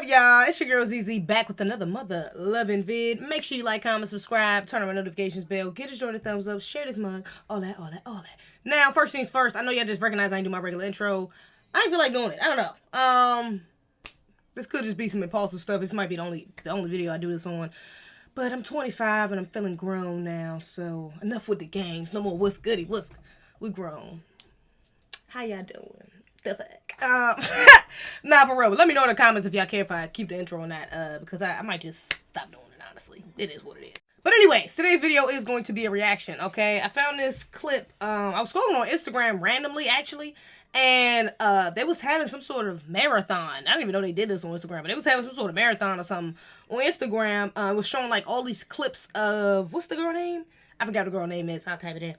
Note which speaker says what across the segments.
Speaker 1: up, y'all? It's your girl Zeze back with another mother-loving vid. Make sure you like, comment, subscribe, turn on my notifications bell, get a thumbs up, share this mug, all that. Now, first things first, I know y'all just recognize I ain't do my regular intro. I ain't feel like doing it. I don't know. This could just be some impulsive stuff. This might be the only video I do this on. But I'm 25 and I'm feeling grown now, so enough with the games. No more what's goody, we grown. How y'all doing? The fuck? Nah, for real. But let me know in the comments if y'all care if I keep the intro on that, because I might just stop doing it, honestly. It is what it is. But anyways, today's video is going to be a reaction, okay? I found this clip, I was scrolling on Instagram randomly, actually, and they was having some sort of marathon. I didn't even know they did this on Instagram, but they was having some sort of marathon or something on Instagram. It was showing, like, all these clips of, what's the girl name? I forgot what the girl name is, I'll type it in.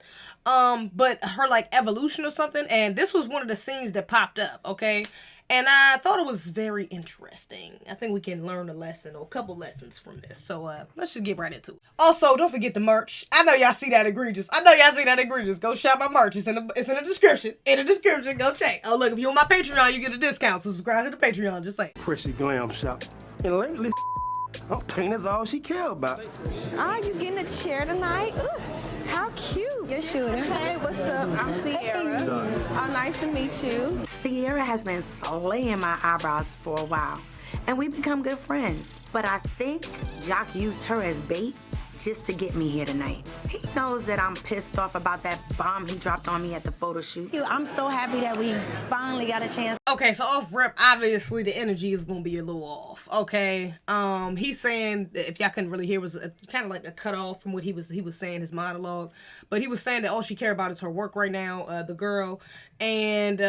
Speaker 1: But her, like, evolution or something, and this was one of the scenes that popped up, okay? And I thought it was very interesting. I think we can learn a lesson or a couple lessons from this. So, let's just get right into it. Also, don't forget the merch. I know y'all see that egregious. Go shop my merch. It's in the description. In the description, go check. Oh, look, if you're on my Patreon, you get a discount. So subscribe to the Patreon, just saying.
Speaker 2: Pretty glam shop. And lately, paint is all she care about.
Speaker 3: Oh, you getting a chair tonight? Ooh, how cute. You're shooting. Hey, what's up? I'm Sierra. Oh, nice to meet you.
Speaker 4: Sierra has been slaying my eyebrows for a while, and we've become good friends. But I think Jock used her as bait just to get me here tonight. He knows that I'm pissed off about that bomb he dropped on me at the photo shoot. I'm so happy that we finally got a chance.
Speaker 1: Okay, so off rip, obviously the energy is gonna be a little off. Okay, he's saying that, if y'all couldn't really hear, was kind of like a cut off from what he was saying, his monologue. But he was saying that all she cared about is her work right now, the girl, and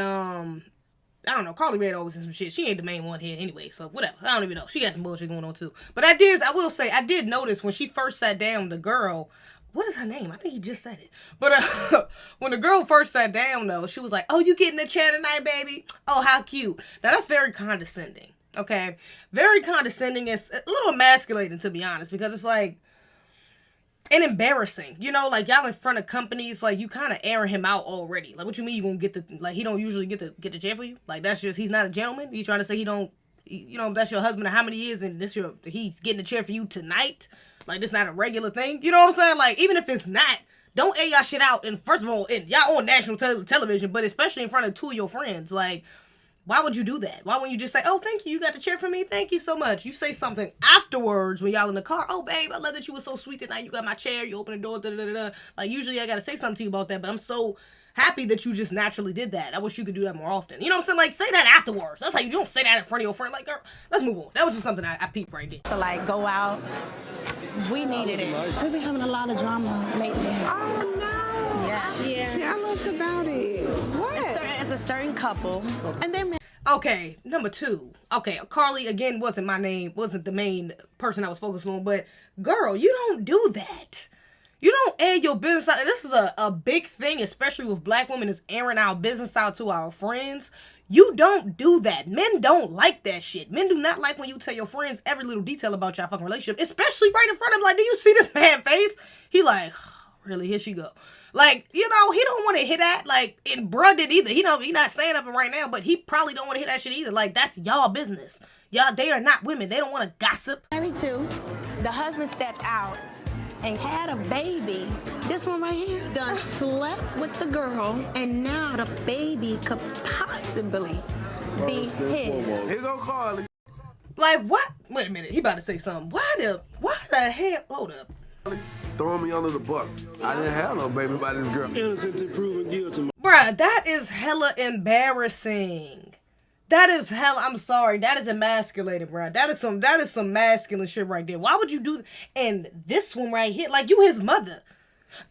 Speaker 1: I don't know, Carly Red always in some shit. She ain't the main one here anyway, so whatever. I don't even know. She got some bullshit going on too. But I will say, I did notice when she first sat down, the girl, what is her name? I think he just said it. But when the girl first sat down, though, she was like, oh, you getting a chair tonight, baby? Oh, how cute. Now, that's very condescending, okay? Very condescending. It's a little emasculating, to be honest, because it's like, and embarrassing, you know, like y'all in front of companies, like you kind of airing him out already. Like, what you mean you gonna get the, like, he don't usually get the chair for you? Like, that's just, he's not a gentleman? You trying to say he don't, you know, that's your husband of how many years and he's getting a chair for you tonight? Like, this not a regular thing? You know what I'm saying? Like, even if it's not, don't air y'all shit out. And first of all, y'all on national television, but especially in front of two of your friends, like, why would you do that? Why wouldn't you just say, oh, thank you, you got the chair for me? Thank you so much. You say something afterwards when y'all in the car. Oh, babe, I love that you were so sweet tonight. You got my chair. You opened the door. Da-da-da-da. Like, usually I got to say something to you about that, but I'm so happy that you just naturally did that. I wish you could do that more often. You know what I'm saying? Like, say that afterwards. That's how you don't say that in front of your friend. Like, girl, let's move on. That was just something I peeped right there.
Speaker 3: To, like, go out. We needed it.
Speaker 5: We've been having a lot of drama lately.
Speaker 3: Oh, no.
Speaker 5: Yeah.
Speaker 3: Tell us about it. What?
Speaker 5: It's a certain couple, and they're
Speaker 1: Okay, number two. Okay, Carly, again, wasn't the main person I was focused on, but girl, you don't do that. You don't air your business out. This is a big thing, especially with black women, is airing our business out to our friends. You don't do that. Men don't like that shit. Men do not like when you tell your friends every little detail about your fucking relationship, especially right in front of them. Like, do you see this man's face? He like, really, here she go. Like, you know, he don't want to hear that. Like, and bruh did either. He not saying nothing right now, but he probably don't want to hear that shit either. Like, that's y'all business. Y'all, they are not women. They don't want to gossip.
Speaker 4: Married too. The husband stepped out and had a baby. This one right here done slept with the girl, and now the baby could possibly be his.
Speaker 2: Here go Carly.
Speaker 1: Like, what? Wait a minute. He about to say something. Why the hell? Hold up.
Speaker 2: Throwing me under the bus. I didn't have no baby by this girl. Innocent to proven guilty.
Speaker 1: Bruh, that is hella embarrassing. That is hella, I'm sorry, that is emasculated, bruh. That is some masculine shit right there. Why would you do that? And this one right here, like, you his mother.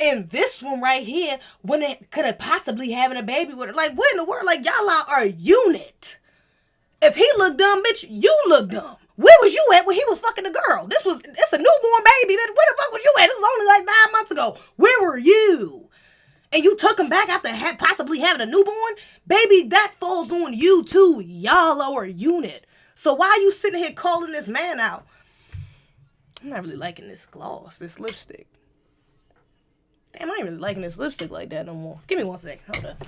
Speaker 1: And this one right here, when it could have possibly having a baby with her. Like, what in the world? Like, y'all are a unit. If he looked dumb, bitch, you look dumb. Where was you at when he was fucking the girl? It's a newborn baby. Where the fuck was you at? It was only like 9 months ago. Where were you? And you took him back after possibly having a newborn? Baby, that falls on you too. Y'all are a unit. So why are you sitting here calling this man out? I'm not really liking this gloss, this lipstick. Damn, I ain't really liking this lipstick like that no more. Give me 1 second. Hold up.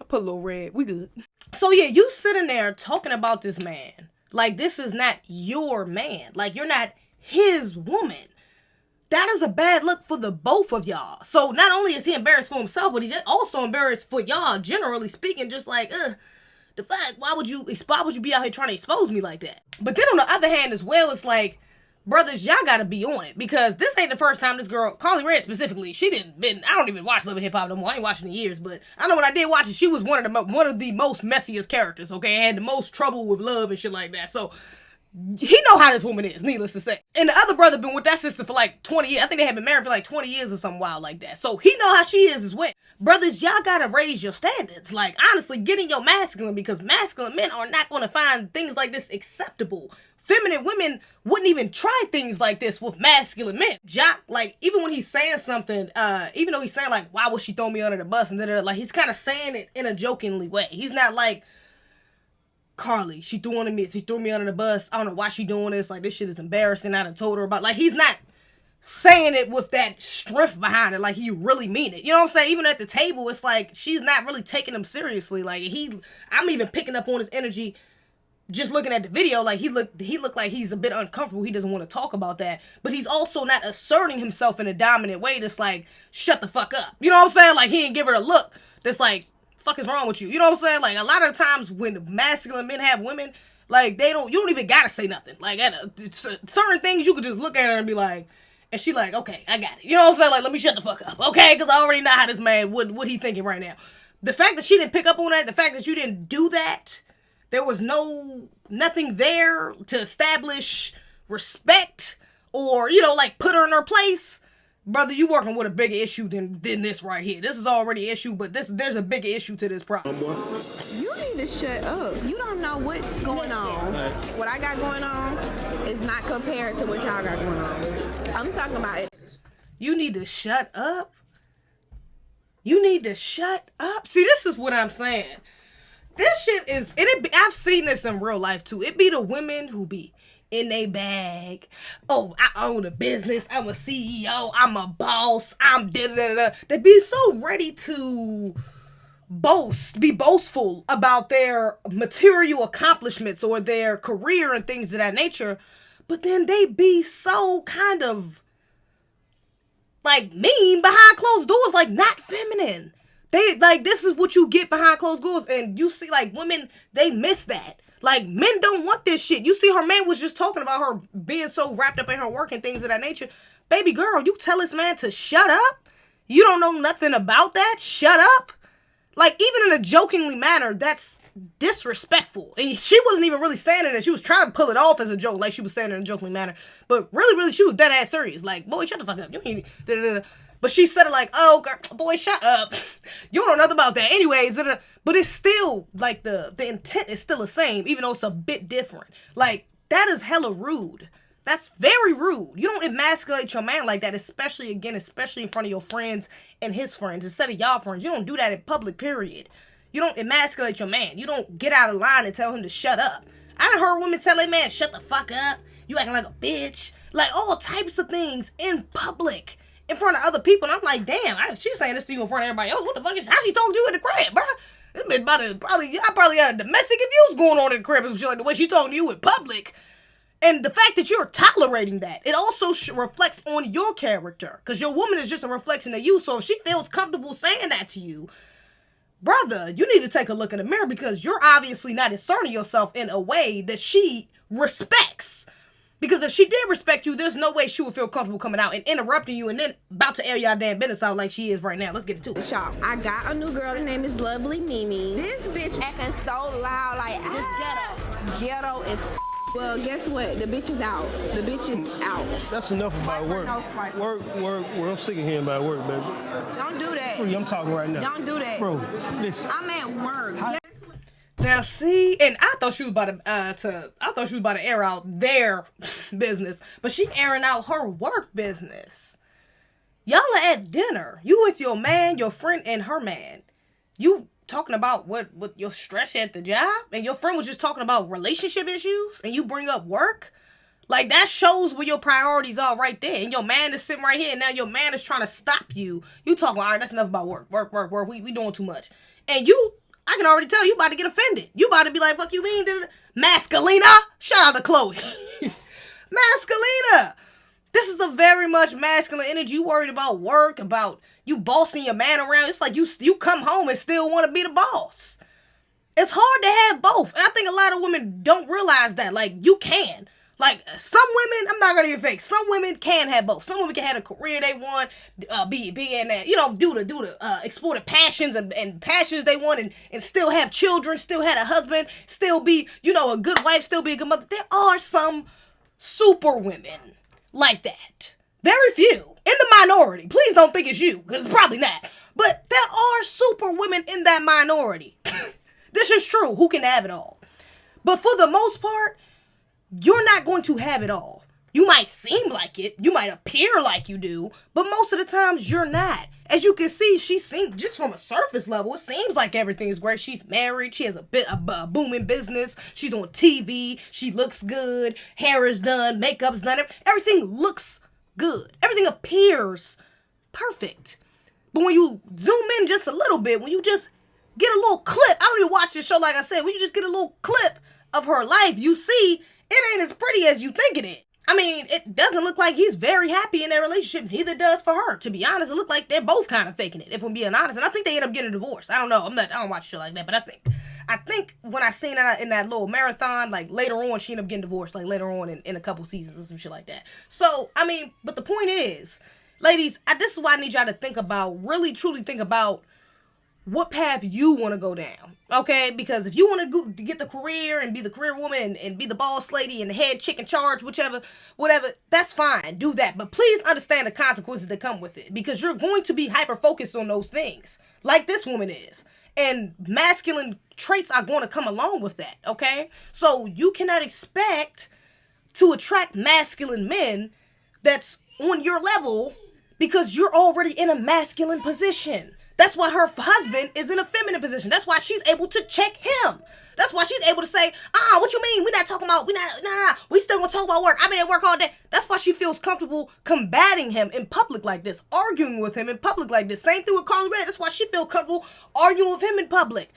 Speaker 1: I put a little red. We good. So yeah, you sitting there talking about this man like this is not your man. Like you're not his woman. That is a bad look for the both of y'all. So not only is he embarrassed for himself, but he's also embarrassed for y'all, generally speaking. Just like, the fuck, why would you be out here trying to expose me like that? But then on the other hand as well, it's like, brothers, y'all gotta be on it, because this ain't the first time this girl, Carly Red specifically, I don't even watch Love and Hip Hop no more. I ain't watching in years, but I know when I did watch it, she was one of the most messiest characters, okay? Had the most trouble with love and shit like that. So he know how this woman is, needless to say. And the other brother been with that sister for like 20 years. I think they have been married for like 20 years or something wild like that. So he know how she is as well. Brothers, y'all gotta raise your standards. Like, honestly, get in your masculine, because masculine men are not gonna find things like this acceptable. Feminine women wouldn't even try things like this with masculine men. Jock, like, even when he's saying something, even though he's saying like, why would she throw me under the bus, and like, he's kind of saying it in a jokingly way. He's not like, Carly, she threw me under the bus. I don't know why she doing this. Like, this shit is embarrassing. I done told her about. Like, he's not saying it with that strength behind it. Like, he really mean it. You know what I'm saying? Even at the table, it's like she's not really taking him seriously. Like, I'm even picking up on his energy just looking at the video. Like, he looked like he's a bit uncomfortable. He doesn't want to talk about that. But he's also not asserting himself in a dominant way that's like, shut the fuck up. You know what I'm saying? Like, he ain't give her a look that's like, fuck is wrong with you? You know what I'm saying? Like, a lot of times when masculine men have women, like, you don't even gotta say nothing. Like, certain things you could just look at her and be like, and she like, okay, I got it. You know what I'm saying? Like, let me shut the fuck up, okay? Because I already know how this man, what he thinking right now. The fact that she didn't pick up on that, the fact that you didn't do that, there was nothing there to establish respect or, like, put her in her place. Brother, you working with a bigger issue than this right here. This is already an issue, but there's a bigger issue to this problem.
Speaker 3: You need to shut up. You don't know what's going on. Right. What I got going on is not compared to what y'all got going on. I'm talking about it.
Speaker 1: You need to shut up? You need to shut up? See, this is what I'm saying. This shit is, I've seen this in real life too. It be the women who be in they bag. Oh, I own a business. I'm a CEO. I'm a boss. I'm da-da-da-da. They be so ready to be boastful about their material accomplishments or their career and things of that nature. But then they be so kind of like mean behind closed doors, like not feminine. They like, this is what you get behind closed doors. And you see like women, they miss that. Like, men don't want this shit. You see, her man was just talking about her being so wrapped up in her work and things of that nature. Baby girl, you tell this man to shut up? You don't know nothing about that? Shut up? Like, even in a jokingly manner, that's disrespectful. And she wasn't even really saying it, and she was trying to pull it off as a joke, like she was saying it in a jokingly manner. But really, really, she was dead ass serious. Like, boy, shut the fuck up. You ain't da-da-da. But she said it like, oh, girl, boy, shut up. You don't know nothing about that. Anyways, but it's still, like, the intent is still the same, even though it's a bit different. Like, that is hella rude. That's very rude. You don't emasculate your man like that, especially in front of your friends and his friends, instead of y'all friends. You don't do that in public, period. You don't emasculate your man. You don't get out of line and tell him to shut up. I done heard women tell a man, shut the fuck up. You acting like a bitch. Like, all types of things in public. In front of other people, and I'm like, damn, she's saying this to you in front of everybody else. What the fuck is, how she told you in the crib, bro? It's been I probably had a domestic abuse going on in the crib, and shit like the way she talking to you in public. And the fact that you're tolerating that, it also reflects on your character, because your woman is just a reflection of you. So if she feels comfortable saying that to you, brother, you need to take a look in the mirror, because you're obviously not asserting yourself in a way that she respects. Because if she did respect you, there's no way she would feel comfortable coming out and interrupting you and then about to air y'all damn business out like she is right now. Let's get into it.
Speaker 3: Y'all, I got a new girl. Her name is Lovely Mimi. This bitch acting so loud, like, just ghetto as well, guess what? The bitch is out. The bitch is out.
Speaker 6: That's enough about work. Work. I'm sick of hearing about work, baby.
Speaker 3: Don't do that.
Speaker 6: Free, I'm talking right now.
Speaker 3: Don't do that.
Speaker 6: Bro, listen.
Speaker 3: I'm at work.
Speaker 1: Now see, and I thought she was about to air out their business, but she airing out her work business. Y'all are at dinner. You with your man, your friend, and her man. You talking about what your stress at the job, and your friend was just talking about relationship issues, and you bring up work. Like, that shows where your priorities are right there. And your man is sitting right here, and now your man is trying to stop you. You talking, all right, that's enough about work. We doing too much. And I can already tell you about to get offended. about it, be like, fuck you mean? Masculina? Shout out to Chloe. Masculina. This is a very much masculine energy. You worried about work, about you bossing your man around. It's like you come home and still want to be the boss. It's hard to have both. And I think a lot of women don't realize that. Like, you can. Like, some women, I'm not going to even fake, some women can have both. Some women can have a career they want, be in that, you know, explore the passions and passions they want and still have children, still have a husband, still be, you know, a good wife, still be a good mother. There are some super women like that. Very few. In the minority. Please don't think it's you, because it's probably not. But there are super women in that minority. This is true. Who can have it all? But for the most part, you're not going to have it all. You might seem like it. You might appear like you do. But most of the times, you're not. As you can see, she seems, just from a surface level, it seems like everything is great. She's married. She has a booming business. She's on TV. She looks good. Hair is done. Makeup's done. Everything looks good. Everything appears perfect. But when you zoom in just a little bit, when you just get a little clip, I don't even watch this show like I said, when you just get a little clip of her life, you see it ain't as pretty as you think it is. I mean, it doesn't look like he's very happy in their relationship. Neither does for her. To be honest, it looked like they're both kind of faking it, if I'm being honest. And I think they end up getting a divorce. I don't know. I don't watch shit like that, but I think when I seen that in that little marathon, like later on, she ended up getting divorced, like later on in a couple seasons or some shit like that. So, I mean, but the point is, ladies, this is why I need y'all to think about, really truly think about what path you want to go down, okay? Because if you want to get the career and be the career woman and be the boss lady and the head chick in charge, whatever, that's fine. Do that. But please understand the consequences that come with it, because you're going to be hyper-focused on those things, like this woman is. And masculine traits are going to come along with that, okay? So you cannot expect to attract masculine men that's on your level because you're already in a masculine position. That's why her husband is in a feminine position. That's why she's able to check him. That's why she's able to say, what you mean? We still gonna talk about work. I've been at work all day. That's why she feels comfortable combating him in public like this, arguing with him in public like this. Same thing with Carly Rae. That's why she feels comfortable arguing with him in public,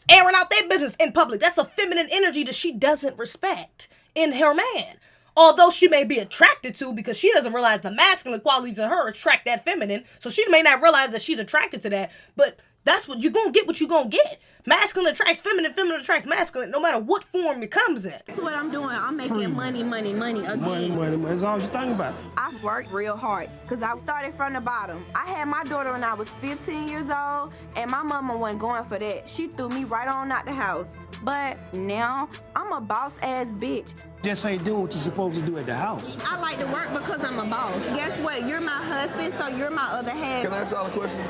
Speaker 1: airing out their business in public. That's a feminine energy that she doesn't respect in her man. Although she may be attracted to, because she doesn't realize the masculine qualities in her attract that feminine. So she may not realize that she's attracted to that. But that's what you're going to get, what you're going to get. Masculine attracts feminine, feminine attracts masculine, no matter what form it comes in.
Speaker 3: That's what I'm doing. I'm making money again.
Speaker 6: Money. That's all you're thinking about.
Speaker 3: I've worked real hard because I started from the bottom. I had my daughter when I was 15 years old, and my mama wasn't going for that. She threw me right on out the house. But now, I'm a boss-ass bitch.
Speaker 6: Just ain't doing what you're supposed to do at the house.
Speaker 3: I like to work because I'm a boss. Guess what? You're my husband, so you're my other half.
Speaker 2: Can I ask y'all a question?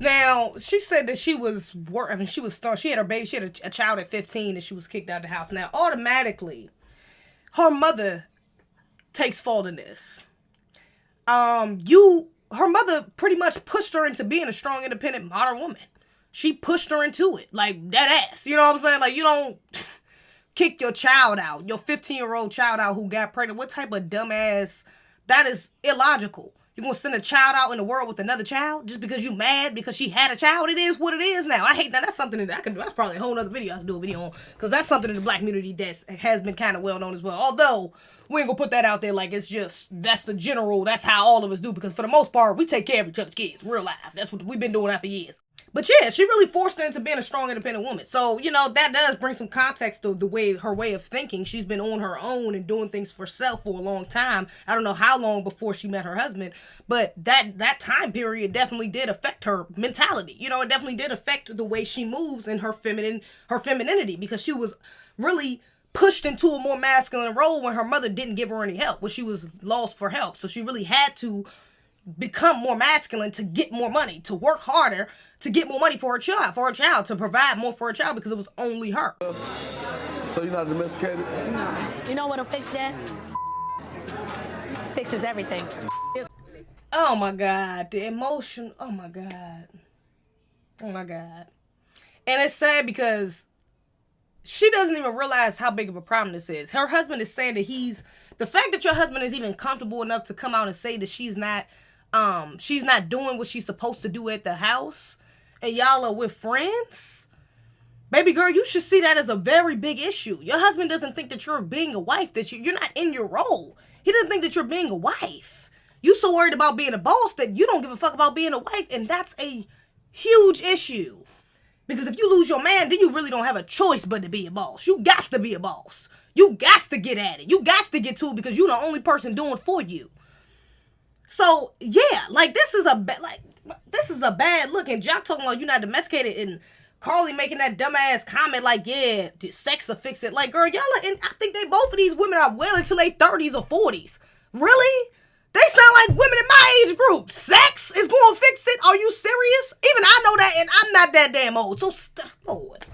Speaker 1: Now, she said that she had her baby, she had a child at 15 and she was kicked out of the house. Now, automatically, her mother takes fault in this. Her mother pretty much pushed her into being a strong, independent, modern woman. She pushed her into it, like that ass. You know what I'm saying? Like, you don't kick your child out, your 15-year-old child out who got pregnant. What type of dumbass? That is illogical. You're going to send a child out in the world with another child just because you mad because she had a child? It is what it is now. I hate that. That's something that I can do. That's probably a whole other video I can do a video on, because that's something in the black community that has been kind of well known as well. Although, we ain't going to put that out there like it's just, that's the general, that's how all of us do, because for the most part, we take care of each other's kids, real life. That's what we've been doing that for years. But yeah, she really forced her into being a strong, independent woman. So, you know, that does bring some context to her way of thinking. She's been on her own and doing things for herself for a long time. I don't know how long before she met her husband, but that time period definitely did affect her mentality. You know, it definitely did affect the way she moves in her femininity, because she was really pushed into a more masculine role when her mother didn't give her any help, when she was lost for help. So she really had to become more masculine to get more money, to work harder, to get more money for her child, to provide more for her child, because it was only her.
Speaker 2: So you're not domesticated?
Speaker 5: No. You know what'll fix that? Fixes everything.
Speaker 1: Oh my God, the emotion. Oh my God. Oh my God. And it's sad because she doesn't even realize how big of a problem this is. Her husband is saying that the fact that your husband is even comfortable enough to come out and say that she's not doing what she's supposed to do at the house, and y'all are with friends, Baby girl, you should see that as a very big issue. Your husband doesn't think that you're being a wife, that you're not in your role. He doesn't think that you're being a wife. You so worried about being a boss that you don't give a fuck about being a wife, and that's a huge issue. Because if you lose your man, then you really don't have a choice but to be a boss. You got to be a boss. You got to get at it. You got to get to it because you're the only person doing it for you. So, yeah, like, this is a bad look. And Jock talking about you're not domesticated, and Carly making that dumbass comment like, yeah, sex will fix it. Like, girl, y'all are, and I think both of these women are well into their 30s or 40s. Really? They sound like women in my age group. Sex is going to fix it? Are you serious? Even I know that, and I'm not that damn old. So, Lord.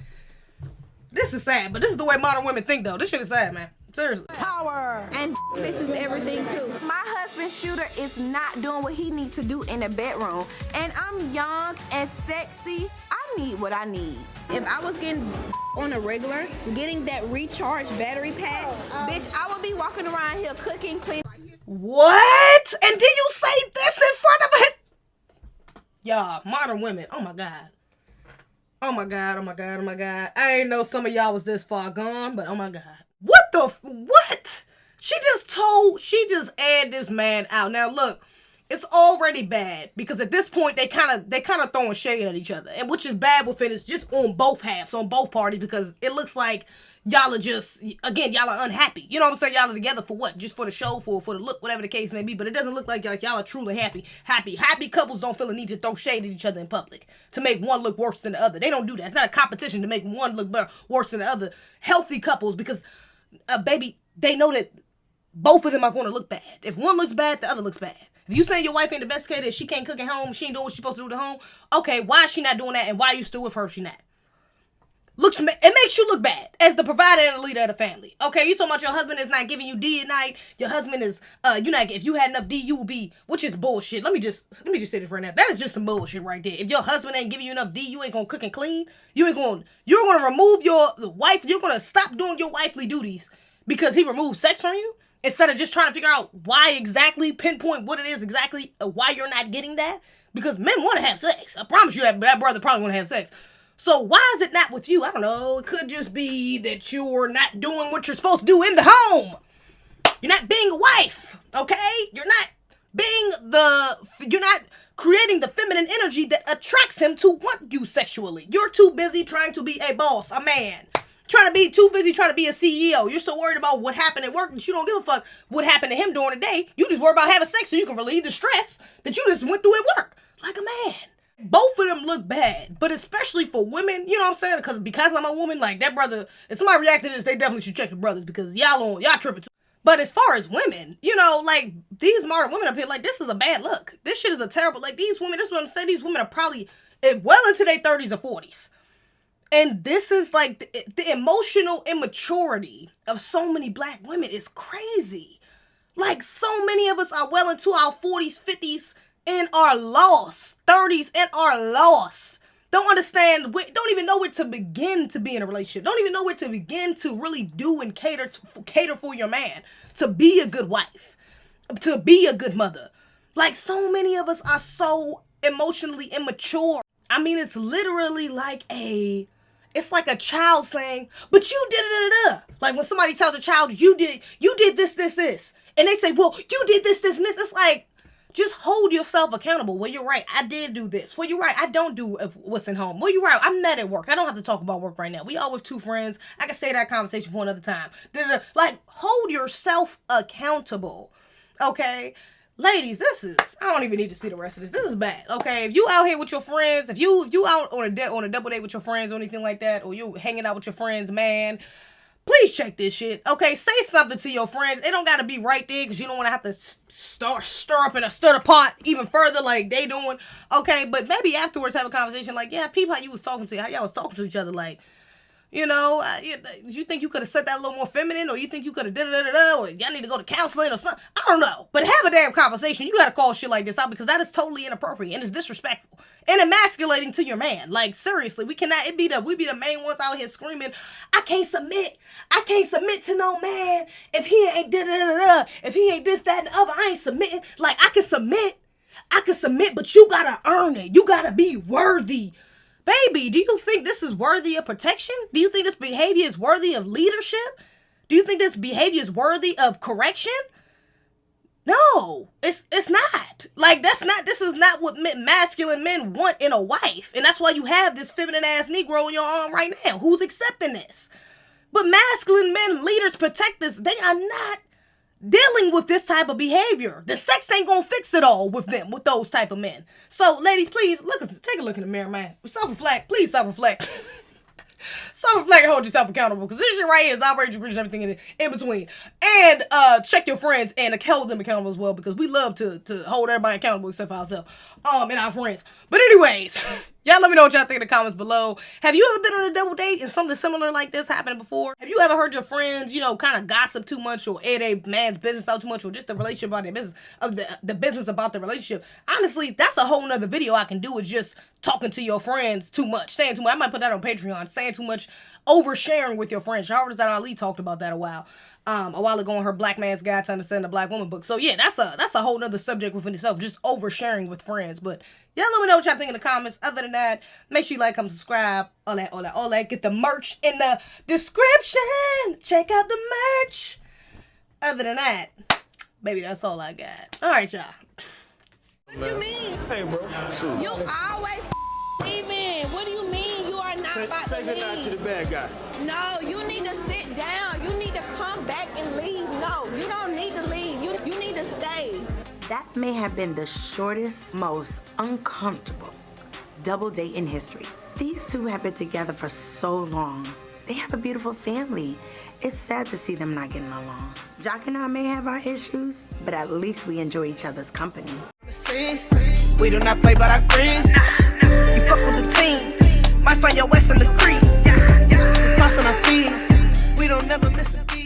Speaker 1: This is sad, but this is the way modern women think, though. This shit is sad, man. Seriously.
Speaker 3: Power. And fixes everything, too. My husband, Shooter, is not doing what he needs to do in the bedroom. And I'm young and sexy. I need what I need. If I was getting on a regular, getting that recharged battery pack, bitch, I would be walking around here cooking, cleaning.
Speaker 1: What? And did you say this in front of it? Y'all, modern women. Oh, my God. Oh, my God. Oh, my God. Oh, my God. I ain't know some of y'all was this far gone, but oh, my God. What? She just aired this man out. Now, look, it's already bad because at this point, they kind of throwing shade at each other. And which is bad within, it's just on both halves, on both parties, because it looks like y'all are just, again, y'all are unhappy. You know what I'm saying? Y'all are together for what? Just for the show, for the look, whatever the case may be. But it doesn't look like y'all are truly happy. Happy couples don't feel the need to throw shade at each other in public to make one look worse than the other. They don't do that. It's not a competition to make one look worse than the other. Healthy couples, because, baby, they know that both of them are going to look bad. If one looks bad, the other looks bad. If you saying your wife ain't domesticated, she can't cook at home, she ain't doing what she's supposed to do at home, okay, why is she not doing that, and why are you still with her if she not? It makes you look bad as the provider and the leader of the family. Okay, you talking about your husband is not giving you D at night. Your husband is, if you had enough D, you would be, which is bullshit. Let me just say this right now. That is just some bullshit right there. If your husband ain't giving you enough D, you ain't gonna cook and clean. You're gonna remove your wife. You're gonna stop doing your wifely duties because he removed sex from you instead of just trying to figure out why exactly, pinpoint what it is exactly, why you're not getting that. Because men want to have sex. I promise you that brother probably want to have sex. So why is it not with you? I don't know. It could just be that you're not doing what you're supposed to do in the home. You're not being a wife, okay? You're not creating the feminine energy that attracts him to want you sexually. You're too busy trying to be a boss, a man. Too busy trying to be a CEO. You're so worried about what happened at work that you don't give a fuck what happened to him during the day. You just worry about having sex so you can relieve the stress that you just went through at work. Like a man. Both of them look bad, but especially for women, you know what I'm saying? Because I'm a woman, like that brother, if somebody reacted to this, they definitely should check the brothers because y'all tripping too. But as far as women, you know, like these modern women up here, like this is a bad look. This shit is a terrible, like these women, this is what I'm saying, these women are probably well into their 30s or 40s. And this is like the emotional immaturity of so many black women is crazy. Like so many of us are well into our 40s, 50s, and are lost. 30s and are lost. Don't understand, don't even know where to begin to be in a relationship. Don't even know where to begin to really do and cater for your man. To be a good wife. To be a good mother. Like so many of us are so emotionally immature. I mean, it's literally like it's like a child saying, but you did it. Like when somebody tells a child, you did this. And they say, well, you did this, and this. It's like, just hold yourself accountable. Well, you're right. I did do this. Well, you're right. I don't do what's in home. Well, you're right. I'm not at work. I don't have to talk about work right now. We all with two friends. I can say that conversation for another time. Like, hold yourself accountable. Okay? Ladies, I don't even need to see the rest of this. This is bad. Okay? If you out here with your friends, if you out on a double date with your friends or anything like that, or you hanging out with your friends, man, please check this shit. Okay, say something to your friends. It don't gotta be right there because you don't want to have to stir up in a stir the pot even further like they doing. Okay, but maybe afterwards have a conversation like, yeah, peep how you was talking to, how y'all was talking to each other. Like, you know, you think you could have said that a little more feminine, or you think you could have or y'all need to go to counseling or something. I don't know. But have a damn conversation. You gotta call shit like this out because that is totally inappropriate and it's disrespectful and emasculating to your man. Like, seriously, we be the main ones out here screaming, I can't submit to no man if he ain't if he ain't this, that, and the other. I ain't submitting. Like, I can submit, but you gotta earn it. You gotta be worthy. Baby, do you think this is worthy of protection? Do you think this behavior is worthy of leadership? Do you think this behavior is worthy of correction? No, it's not. Like, this is not what masculine men want in a wife. And that's why you have this feminine ass Negro in your arm right now who's accepting this. But masculine men, leaders, protectors, they are not dealing with this type of behavior. The sex ain't gonna fix it all with them, with those type of men. So, ladies, please, take a look in the mirror, man. Self-reflect. Please self-reflect. Self-reflect and hold yourself accountable, because this shit right here is outrageous, bridges everything in between. And check your friends and hold them accountable as well, because we love to hold everybody accountable except for ourselves and our friends. But anyways, y'all let me know what y'all think in the comments below. Have you ever been on a double date and something similar like this happened before? Have you ever heard your friends, kind of gossip too much or air their man's business out too much, or just the relationship about their business, of the business about the relationship? Honestly, that's a whole nother video I can do with just talking to your friends too much, saying too much. I might put that on Patreon, saying too much, oversharing with your friends. Shahrazad Ali talked about that a while ago in her Black Man's Guide to Understand the Black Woman book. So yeah, that's a whole nother subject within itself, just oversharing with friends. But y'all let me know what y'all think in the comments. Other than that, make sure you like, comment, subscribe, all that. Get the merch in the description. Check out the merch. Other than that, baby, that's all I got. All right, y'all.
Speaker 5: What you mean?
Speaker 6: Hey, bro. Shoot.
Speaker 5: You always leaving. What do you mean you are not about to
Speaker 6: Say
Speaker 5: leave?
Speaker 6: goodnight to the bad guy.
Speaker 5: No, you need to sit down. You need to come back and leave. No, you don't need to leave. You need to stay.
Speaker 4: That may have been the shortest, most uncomfortable double date in history. These two have been together for so long. They have a beautiful family. It's sad to see them not getting along. Jock and I may have our issues, but at least we enjoy each other's company.
Speaker 7: We do not play by our green. You fuck with the team. Might find your West in the creek. We crossing our T's. We don't never miss a beat.